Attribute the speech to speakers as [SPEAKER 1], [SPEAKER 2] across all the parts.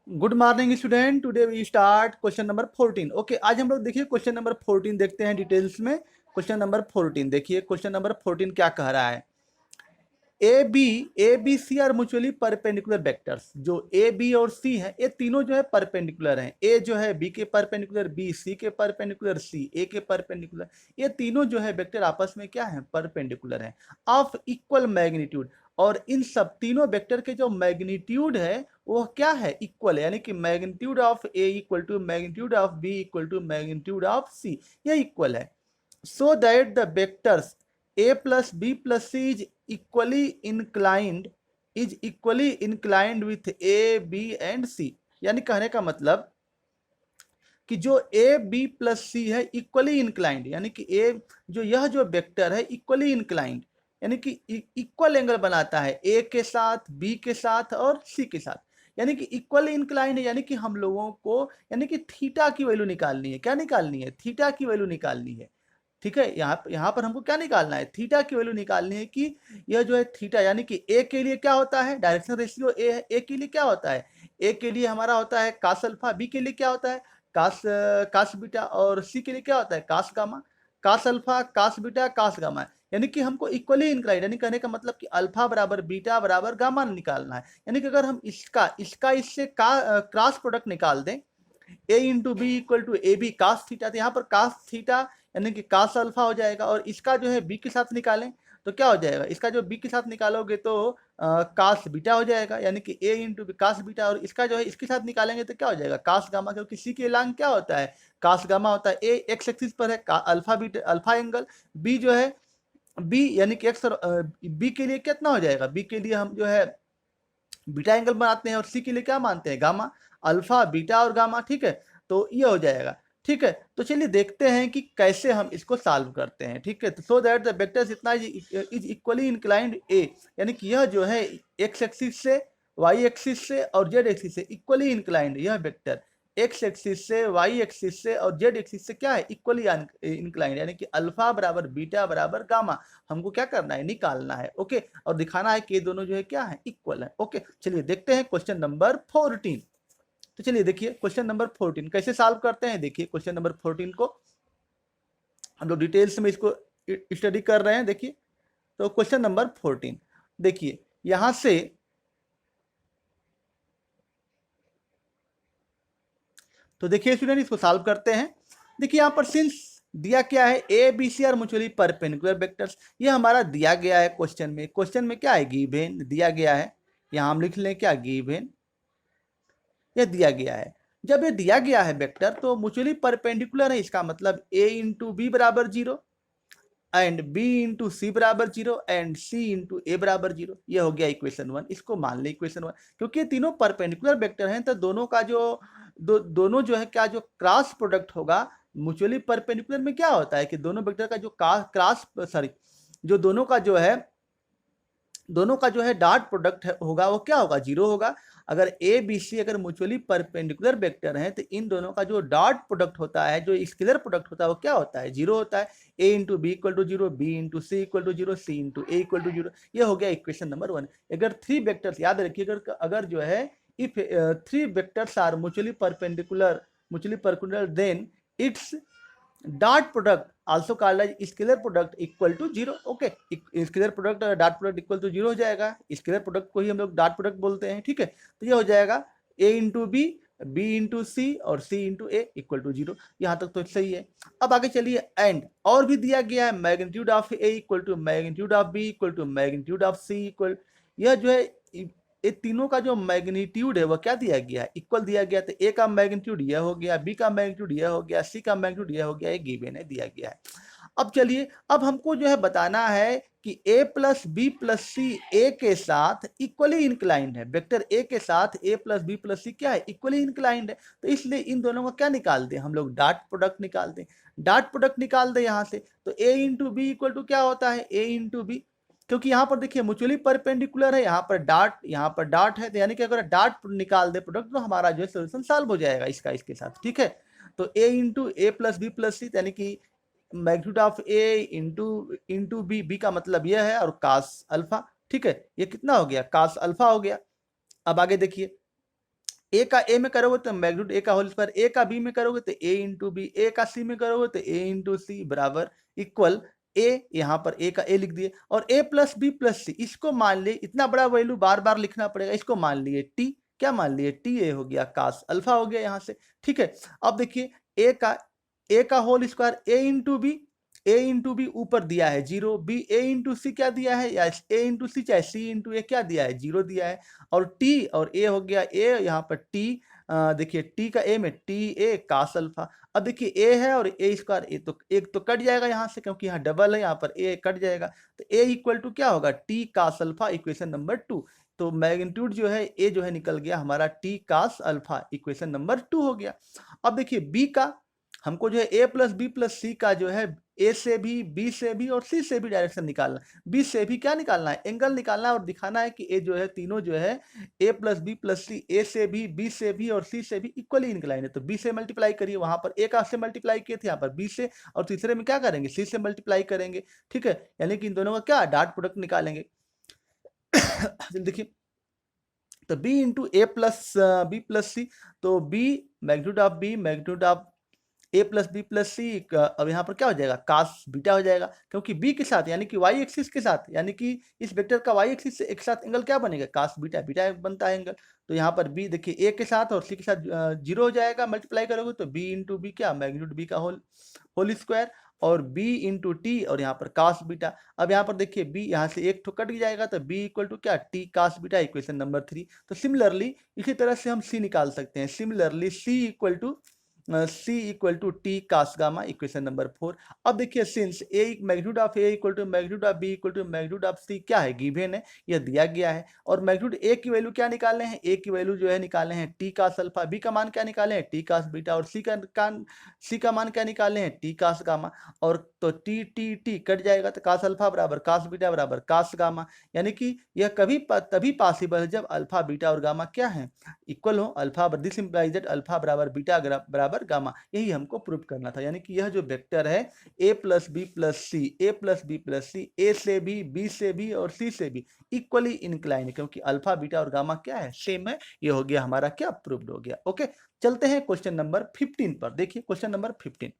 [SPEAKER 1] Good morning student. Today we start question number 14। Okay, आज हम लोग देखिए क्वेश्चन नंबर 14 देखते हैं डिटेल्स में। क्वेश्चन नंबर 14 देखिए, क्वेश्चन नंबर 14 क्या कह रहा है। A B C are mutually perpendicular vectors. जो ए बी और सी है ये तीनों जो है परपेंडिकुलर हैं। ए जो है बी के परपेंडिकुलर, बी सी के परपेंडिकुलर, सी ए के परपेंडिकुलर। ये तीनों जो है वेक्टर आपस में क्या है, परपेंडिकुलर हैं ऑफ इक्वल मैग्नीट्यूड। और इन सब तीनों वेक्टर के जो मैग्नीट्यूड है वो क्या है, इक्वल है। यानी कि magnitude of A equal to magnitude of B equal to magnitude of c, ये इक्वल है। So that the vectors a plus b plus c is equally inclined with a b and c। यानी कहने का मतलब कि जो A B plus सी है equally inclined, यानी कि ए जो यह जो वेक्टर है इक्वली इंक्लाइंड, यानी कि इक्वल एंगल बनाता है ए के साथ, बी के साथ और सी के साथ। यानी कि इक्वल इंक्लाइंड है, यानी कि हम लोगों को यानी कि थीटा की वैल्यू निकालनी है। क्या निकालनी है? थीटा की वैल्यू निकालनी है। ठीक है, यहाँ पर हमको क्या निकालना है, थीटा की वैल्यू निकालनी है कि यह जो है थीटा, यानी कि ए के लिए क्या होता है, डायरेक्शन रेशियो ए है। ए के लिए क्या होता है, ए के लिए हमारा होता है कास अल्फा, बी के लिए क्या होता है कास बीटा, और सी के लिए क्या होता है cos gamma. Cos alpha, cos beta, cos gamma, यानी कि हमको इक्वली इंक्लाइंड, यानी कहने का मतलब कि अल्फा बराबर बीटा बराबर गामा निकालना है। यानी कि अगर हम इसका इसका इससे क्रॉस प्रोडक्ट निकाल दें, a into B equal to a b cos theta, तो यहाँ पर कास थीटा यानी कि कास अल्फा हो जाएगा। और इसका जो है बी के साथ निकालें तो क्या हो जाएगा, इसका जो बी के साथ निकालोगे तो कास बीटा हो जाएगा, यानी कि A into B cos beta. और इसका जो है इसके साथ निकालेंगे तो क्या हो जाएगा कास गामा, क्योंकि सी के लॉन्ग क्या होता है कास गामा होता है। ए एक्स एक्सिस पर है alpha beta alpha angle, B जो है बी यानी कि एक्स, और बी के लिए कितना हो जाएगा, बी के लिए हम जो है बीटा एंगल बनाते हैं, और सी के लिए क्या मानते हैं गामा, अल्फा बीटा और गामा। ठीक है, तो ये हो जाएगा। ठीक है, तो चलिए देखते हैं कि कैसे हम इसको सॉल्व करते हैं। ठीक है, तो सो दैट द वेक्टर इतना इज इक्वली इंक्लाइंड ए, यानी कि यह जो है एक्स एक्सिस से, वाई एक्सिस से और जेड एक्सिस से इक्वली इंक्लाइंड, यह वेक्टर एक्स एक्सिस से, वाई एक्सिस से और जेड एक्सिस से क्या है इक्वली इंक्लाइंड, यानी कि अल्फा बराबर बीटा बराबर गामा हमको क्या करना है, निकालना है। ओके, और दिखाना है कि ये दोनों जो है क्या है, इक्वल है। ओके, चलिए देखते हैं क्वेश्चन नंबर 14। तो चलिए देखिए क्वेश्चन नंबर 14 कैसे सॉल्व करते हैं। देखिए क्वेश्चन नंबर 14 को हम लोग डिटेल्स में इसको स्टडी कर रहे हैं। देखिए तो क्वेश्चन नंबर 14 देखिए यहां से, तो देखिए स्टूडेंट इसको सॉल्व करते हैं। देखिए यहाँ पर सिंस दिया क्या है, A B C are mutually perpendicular vectors, ये हमारा दिया गया है क्वेश्चन में। क्वेश्चन में क्या है, गिवन दिया गया है। यहाँ हम लिख लें क्या, गिवन, ये दिया गया है। जब ये दिया गया है वेक्टर तो म्यूचुअली परपेंडिकुलर है, इसका मतलब ए इंटू बी बराबर 0 एंड बी इंटू सी बराबर 0 एंड सी इंटू ए बराबर 0। ये हो गया इक्वेशन 1। इसको मान ले इक्वेशन 1, क्योंकि ये तीनों परपेंडिकुलर वेक्टर हैं तो दोनों का जो दोनों जो है क्या, जो क्रॉस प्रोडक्ट होगा म्यूचुअली परपेंडिकुलर में क्या होता है कि दोनों वेक्टर का जो क्रॉस सॉरी जो दोनों का जो है डॉट प्रोडक्ट होगा वो क्या होगा, 0 होगा। अगर ए बी सी अगर म्यूचुअली परपेंडिकुलर वेक्टर हैं तो इन दोनों का जो डॉट प्रोडक्ट होता है, जो स्केलर प्रोडक्ट होता है वो क्या होता है, 0 होता है। A into B equal to 0, b into c equal to 0, c into a equal to 0। ये हो गया इक्वेशन नंबर 1। अगर थ्री वेक्टर्स, याद रखिए, अगर जो है if three vectors are mutually perpendicular then it's dot product also called as scalar product equal to 0। Okay, scalar product dot product equal to 0 हो जाएगा। स्केलर प्रोडक्ट को ही हम लोग डॉट प्रोडक्ट बोलते हैं। ठीक है, तो ये हो जाएगा ए इंटू बी, बी इंटू सी और सी इंटू ए इक्वल टू 0। यहाँ तक तो सही है। अब आगे चलिए, एंड और भी दिया गया है magnitude of A equal to magnitude of B equal to magnitude of C equal, यह जो है ये तीनों का जो मैग्नीट्यूड है वह क्या दिया गया है, इक्वल दिया गया। तो ए का मैग्नीट्यूड यह हो गया, बी का मैग्नीट्यूड यह हो गया, सी का मैग्नीट्यूड यह हो गया, ये गिवन है, दिया गया है। अब चलिए, अब हमको जो है बताना है कि a plus b plus c ए के साथ इक्वली इंक्लाइंड है। वेक्टर ए के साथ a प्लस बी प्लस सी क्या है, इक्वली इंक्लाइंड है। तो इसलिए इन दोनों का क्या निकाल दें, हम लोग डॉट प्रोडक्ट निकाल दें। डॉट प्रोडक्ट निकाल दें यहाँ से, तो a into B equal to क्या होता है, a इंटू बी, क्योंकि यहाँ पर देखिए म्यूचुअली परपेंडिकुलर है, यहाँ पर डॉट है, तो यानी कि अगर डॉट निकाल दे प्रोडक्ट तो हमारा जो है सोल्यूशन सॉल्व हो जाएगा इसका इसके साथ। ठीक है, तो a into a plus b plus c, यानी कि magnitude of a into b, b का मतलब यह है, और कास अल्फा। ठीक है, ये कितना हो गया, कास अल्फा हो गया। अब आगे देखिए, ए का ए में करोगे तो मैग्नीट्यूड ए का होल स्क्वायर, ए का बी में करोगे तो ए इंटू बी, ए का सी में करोगे तो ए इंटू सी बराबर इक्वल ए, यहाँ पर ए का ए लिख दिए, और ए प्लस बी प्लस सी, इसको मान लिए, इतना बड़ा वैल्यू बार बार लिखना पड़ेगा, इसको मान लिए टी, क्या मान लिए टी ए हो गया, कास अल्फा हो गया यहाँ से। ठीक है, अब देखिए ए का होल स्क्वायर ए इंटू बी, ए इंटू बी ऊपर दिया है 0, बी ए इंटू सी क्या दिया है, या ए इंटू सी चाहे सी इंटू ए क्या दिया है 0 दिया है, और टी और ए हो गया ए, यहाँ पर टी देखिए टी का ए में टी ए कास अल्फा। अब देखिए ए है और ए स्क्वायर, ए तो एक तो कट जाएगा यहाँ से, क्योंकि यहाँ डबल है, यहाँ पर ए कट जाएगा, तो ए इक्वल टू क्या होगा t cos alpha, equation number 2। तो मैग्नीट्यूड जो है ए जो है निकल गया हमारा t cos alpha, equation number 2 हो गया। अब देखिए बी का, हमको जो है ए प्लस बी प्लस सी का जो है ए से भी, बी से भी और सी से भी डायरेक्शन निकालना, बी से भी क्या निकालना है, एंगल निकालना है, और दिखाना है कि ए जो है तीनों जो है ए plus b plus c, a से भी, बी से भी और सी से भी इक्वली इंक्लाइन है। तो बी से मल्टीप्लाई करिए, वहां पर ए का से मल्टीप्लाई किए थे, यहाँ पर बी से, और तीसरे में क्या करेंगे सी से मल्टीप्लाई करेंगे। ठीक है, यानी कि इन दोनों का क्या डॉट प्रोडक्ट निकालेंगे। देखिए तो b into a plus b plus c, तो b magnitude of b magnitude of a plus b plus c, अब यहाँ पर क्या हो जाएगा कास बीटा हो जाएगा, क्योंकि b के साथ यानी कि y एक्सिस के साथ, यानी कि इस वेक्टर का y एक्सिस से एक साथ एंगल क्या बनेगा कास बीटा, बीटा बनता है एंगल। तो यहाँ पर b देखिए a के साथ और c के साथ 0 हो जाएगा, मल्टीप्लाई करोगे तो b इंटू बी क्या मैग्नीट्यूड b का होल स्क्वायर, और b इंटू टी, और यहाँ पर कास बीटा। अब यहाँ पर देखिए b यहाँ से एक ठो कट जाएगा, तो b इक्वल टू क्या t cos beta, equation number 3। तो सिमिलरली इसी तरह से हम c निकाल सकते हैं, similarly c equal to t cos gamma, equation number 4। अब देखिए since a magnitude of A equal to magnitude of B equal to magnitude of c क्या है, गिवन है, यह दिया गया है, और मैग्नीट्यूड ए की वैल्यू क्या निकाले हैं, ए की वैल्यू जो है निकाले हैं टी कास अल्फा, बी का मान क्या निकाले हैं टी कास बीटा, और सी का मान क्या निकाले हैं टी कास गामा, और तो टी टी टी कट जाएगा, तो कास अल्फा बराबर कास बीटा बराबर कास गामा, यानी कि यह तभी पॉसिबल है जब अल्फा बीटा और गामा क्या है इक्वल हो, alpha this implies that alpha बराबर बीटा बराबर गामा, यही हमको प्रूव करना था। यानी कि यह जो वेक्टर है a plus b plus c, a plus b plus c, a से भी, बी से भी और सी से भी इक्वली इंक्लाइन है, क्योंकि अल्फा बीटा और गामा क्या है सेम है। ये हो गया हमारा क्या प्रूव्ड हो गया। ओके, चलते हैं क्वेश्चन नंबर 15 पर। देखिए क्वेश्चन नंबर 15,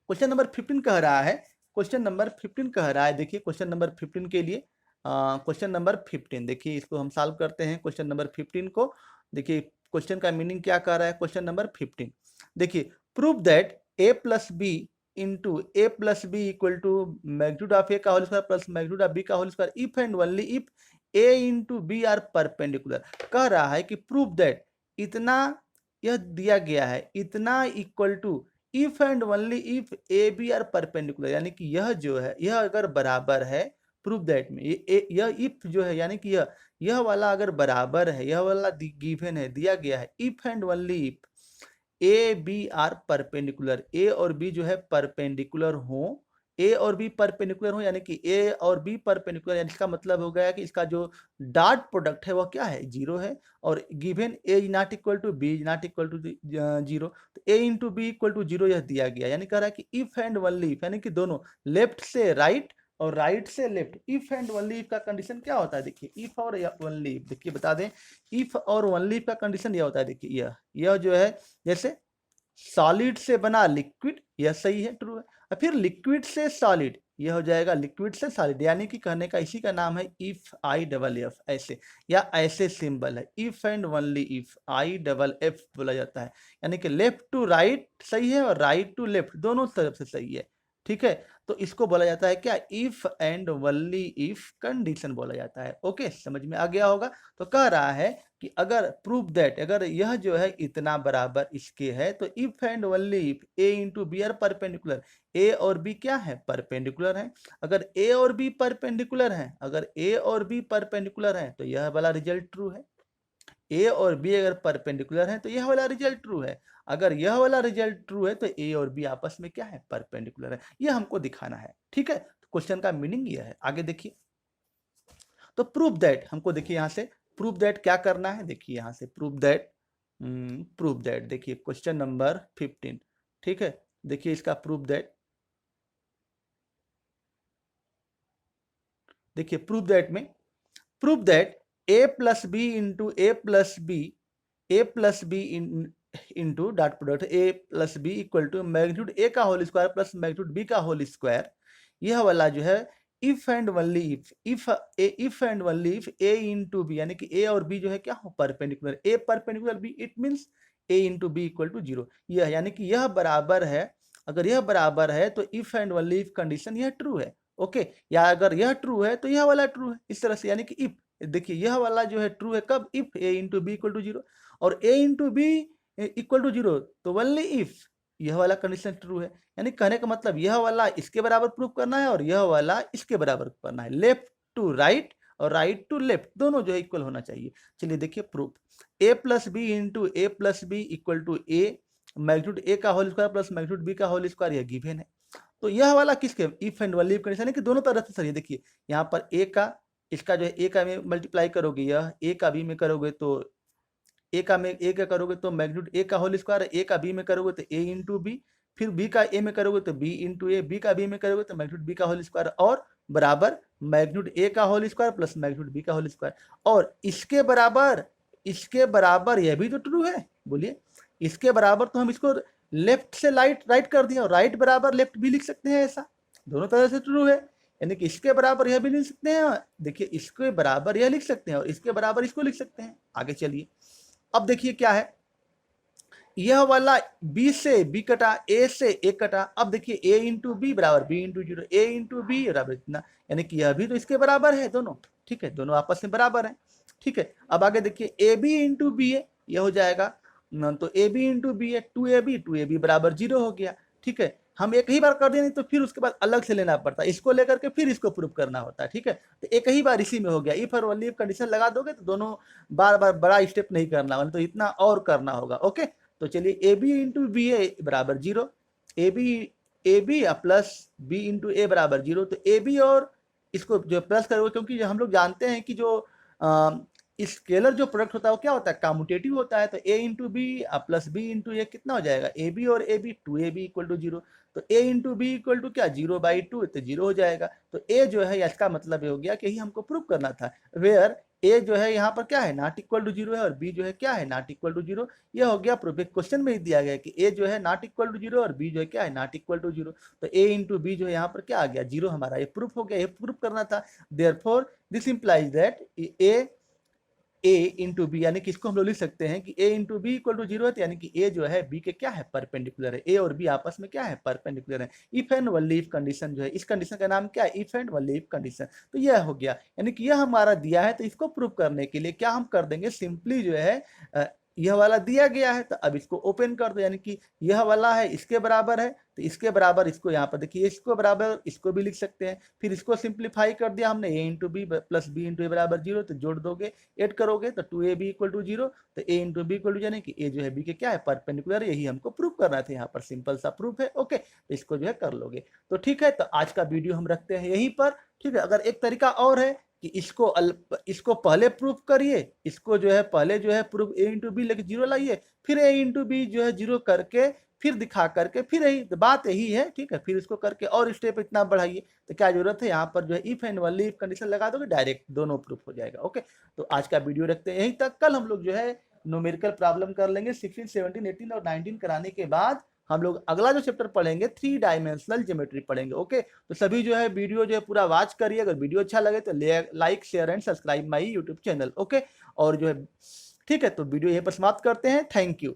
[SPEAKER 1] क्वेश्चन नंबर 15 कह रहा है, क्वेश्चन नंबर 15 कह रहा है, देखिए क्वेश्चन नंबर 15 के लिए क्वेश्चन नंबर 15 देखिए, इसको हम सॉल्व करते हैं क्वेश्चन नंबर 15 को। देखिए क्वेश्चन का मीनिंग क्या कह रहा है, क्वेश्चन नंबर 15 देखिए, prove that a plus B into a plus b equal to magnitude of a का whole square plus magnitude of b का whole square if and only if a into b are perpendicular. कह रहा है कि prove that इतना, यह दिया गया है इतना equal to if and only if A B are perpendicular, यानी कि यह जो है यह अगर बराबर है, प्रूव दैट में यह इफ जो है, यानी कि यह वाला अगर बराबर है, यह वाला गिवन है दिया गया है, if and only if A B are perpendicular, a और बी जो है परपेंडिकुलर हो, ए और बी परपेंडिकुलर हो, यानी कि ए और बी परपेंडिकुलर, यानी इसका मतलब हो गया कि इसका जो डॉट प्रोडक्ट है वो क्या है 0 है, और given A is not equal to B is not equal to 0, तो A into B equal to 0 यह दिया गया। यानी कह रहा है कि इफ एंड ओनली इफ, यानी कि दोनों लेफ्ट से राइट और राइट से left, if and only if का कंडीशन क्या होता है, देखिए इफ और ओनली इफ, देखिए बता दें इफ और ओनली इफ का कंडीशन यह होता है, देखिए यह जो है जैसे सॉलिड से बना लिक्विड, यह सही है ट्रू है, और फिर लिक्विड से सॉलिड यह हो जाएगा लिक्विड से सॉलिड, यानी कि कहने का इसी का नाम है इफ आई डबल एफ, ऐसे या ऐसे सिंबल है if and only if I double F बोला जाता है, यानी कि लेफ्ट टू राइट सही है और राइट टू लेफ्ट दोनों तरफ से सही है। ठीक है, तो इसको बोला जाता है क्या if and only if condition बोला जाता है। ओके, समझ में आ गया होगा। तो कह रहा है कि अगर प्रूव दैट, अगर यह जो है इतना बराबर इसके है, तो if and only if A into b are perpendicular, a और बी क्या है परपेंडिकुलर है। अगर ए और बी परपेंडिकुलर है, अगर ए और बी परपेंडिकुलर है तो यह वाला रिजल्ट ट्रू है। ए और बी अगर परपेंडिकुलर है तो यह वाला रिजल्ट ट्रू है। अगर यह वाला रिजल्ट ट्रू है तो ए और बी आपस में क्या है परपेंडिकुलर है, यह हमको दिखाना है। ठीक है, तो क्वेश्चन का मीनिंग यह है। आगे देखिए, तो प्रूव दैट, हमको देखिए यहां से प्रूव दैट क्या करना है, देखिए यहां से प्रूव दैट देखिए क्वेश्चन नंबर 15। ठीक है, देखिए इसका प्रूव दैट, देखिए प्रूव दैट में, prove that a plus B into a plus B into dot product a plus b equal to magnitude ए का whole square plus magnitude B का whole square. यह वाला जो है if and only if and only if A into B, यानी कि a और b जो है क्या हो perpendicular, A perpendicular B, it means A into B equal to 0। यह यानी कि यह बराबर है, अगर यह बराबर है तो if and only if condition यह ट्रू है। ओके, या अगर यह ट्रू है तो यह वाला ट्रू है, इस तरह से। यानी कि इफ, देखिए यह वाला जो है ट्रू है कब, if A into B equal to 0 और A into B equal to 0, तो वनली इफ यह वाला कंडीशन ट्रू है। यानी कहने का मतलब यह वाला इसके बराबर प्रूव करना है और यह वाला इसके बराबर करना है। लेफ्ट टू राइट और राइट टू लेफ्ट दोनों जो है इक्वल होना चाहिए। चलिए देखिए proof, a plus B into a plus b equal to a magnitude ए का whole square plus magnitude B का होल स्क्वायर, यह गिवन है। तो यह वाला किसके, if and only if condition है कि दोनों तरह से। सर ये देखिए यहाँ पर ए का, इसका जो है ए का में मल्टीप्लाई करोगे, यह ए का बी में करोगे तो ए का में ए का करोगे तो मैग्नीट्यूड ए का होल स्क्वायर, ए का बी में करोगे तो ए इंटू बी, फिर बी का ए में करोगे तो बी इंटू ए, बी का बी में करोगे तो मैग्नीट्यूड बी का होल स्क्वायर और बराबर मैग्नीट्यूड ए का whole square plus magnitude B का होल स्क्वायर। और इसके बराबर यह भी तो ट्रू है। बोलिए इसके बराबर, तो हम इसको लेफ्ट से राइट कर दिया और राइट बराबर लेफ्ट भी लिख सकते हैं, ऐसा दोनों तरह से ट्रू है। यानी कि इसके बराबर यह भी लिख सकते हैं, देखिए इसके बराबर यह लिख सकते हैं और इसके बराबर इसको लिख सकते हैं। आगे चलिए, अब देखिए क्या है, यह वाला b से b कटा, a से a कटा। अब देखिए a इंटू बी बराबर b into 0, a into B बराबर इतना, यानी कि यह भी तो इसके बराबर है दोनों। ठीक है, दोनों आपस में बराबर है। ठीक है, अब आगे देखिए ए बी इंटू बी है, यह हो जाएगा तो ए बी इंटू बी है 2ab बराबर 0 हो गया। ठीक है, हम एक ही बार कर दें, तो फिर उसके बाद अलग से लेना पड़ता है, इसको लेकर के फिर इसको प्रूव करना होता है। ठीक है, तो एक ही बार इसी में हो गया। इफ और ओनली इफ कंडीशन लगा दोगे तो दोनों बार बार बड़ा स्टेप नहीं करना, तो इतना और करना होगा। ओके, तो चलिए A B into B A बराबर 0, A B plus B into A बराबर 0। तो ए बी और इसको जो प्लस करोगे, क्योंकि हम लोग जानते हैं कि जो स्केलर जो प्रोडक्ट होता है वो क्या होता है, कम्यूटेटिव होता है। तो A into B plus B into A कितना हो जाएगा, ए बी और A B 2ab equal to 0। तो A into B equal to क्या 0/2, तो 0 हो जाएगा। तो ए जो है इसका मतलब ये हो गया कि यही हमको प्रूव करना था, वेयर ए जो है यहाँ पर क्या है नॉट इक्वल टू 0 है और बी जो है क्या है नॉट इक्वल टू 0। यह हो गया प्रूफ। क्वेश्चन में ही दिया गया कि ए जो है नॉट इक्वल टू 0 और बी जो है क्या है नॉट इक्वल टू 0। तो ए इंटू बी जो है यहाँ पर क्या आ गया 0 हमारा, ये प्रूफ हो गया, ये प्रूफ करना था। Therefore this implies that A into B, यानी कि इसको हम लोग लिख सकते हैं कि A into B equal to 0 है, यानी कि ए जो है बी के क्या है परपेंडिकुलर है, ए और बी आपस में क्या है परपेंडिकुलर है। If and only if condition जो है, इस कंडीशन का नाम क्या है, if and only if condition. तो यह हो गया, यानी कि यह हमारा दिया है। तो इसको प्रूव करने के लिए क्या हम कर देंगे, सिंपली जो है यह वाला दिया गया है, तो अब इसको ओपन कर दो, यानी कि यह वाला है इसके बराबर है, तो इसके बराबर इसको यहाँ पर देखिए इसको बराबर इसको भी लिख सकते हैं। फिर इसको सिंप्लीफाई कर दिया हमने, A into B plus B into A बराबर 0, तो जोड़ दोगे ऐड करोगे तो 2ab इक्वल टू 0। तो A into B equal to, यानी कि ए जो है बी के क्या है परपेंडिकुलर, यही हमको प्रूव करना था। यहाँ पर सिंपल सा प्रूफ है। ओके, तो इसको जो है कर लोगे तो ठीक है। तो आज का वीडियो हम रखते हैं यहीं पर। ठीक है, अगर एक तरीका और है कि इसको पहले प्रूफ करिए, इसको जो है पहले जो है प्रूफ ए इंटू बी लेके 0 लाइए, फिर ए इंटू बी जो है 0 करके फिर दिखा करके फिर यही तो बात यही है। ठीक है, फिर इसको करके और स्टेप इतना बढ़ाइए, तो क्या जरूरत है, यहाँ पर जो है if and only if condition लगा दोगे, डायरेक्ट दोनों प्रूफ हो जाएगा। ओके, तो आज का वीडियो रखते हैं यहीं तक। कल हम लोग जो है न्यूमेरिकल प्रॉब्लम कर लेंगे 16, 17, 18 और 19 कराने के बाद हम लोग अगला जो चैप्टर पढ़ेंगे 3 डायमेंशनल ज्योमेट्री पढ़ेंगे। ओके, तो सभी जो है वीडियो जो है पूरा वॉच करिए। अगर वीडियो अच्छा लगे तो like share and subscribe my YouTube channel. Okay, और जो है ठीक है, तो वीडियो यहीं पर समाप्त करते हैं। Thank you.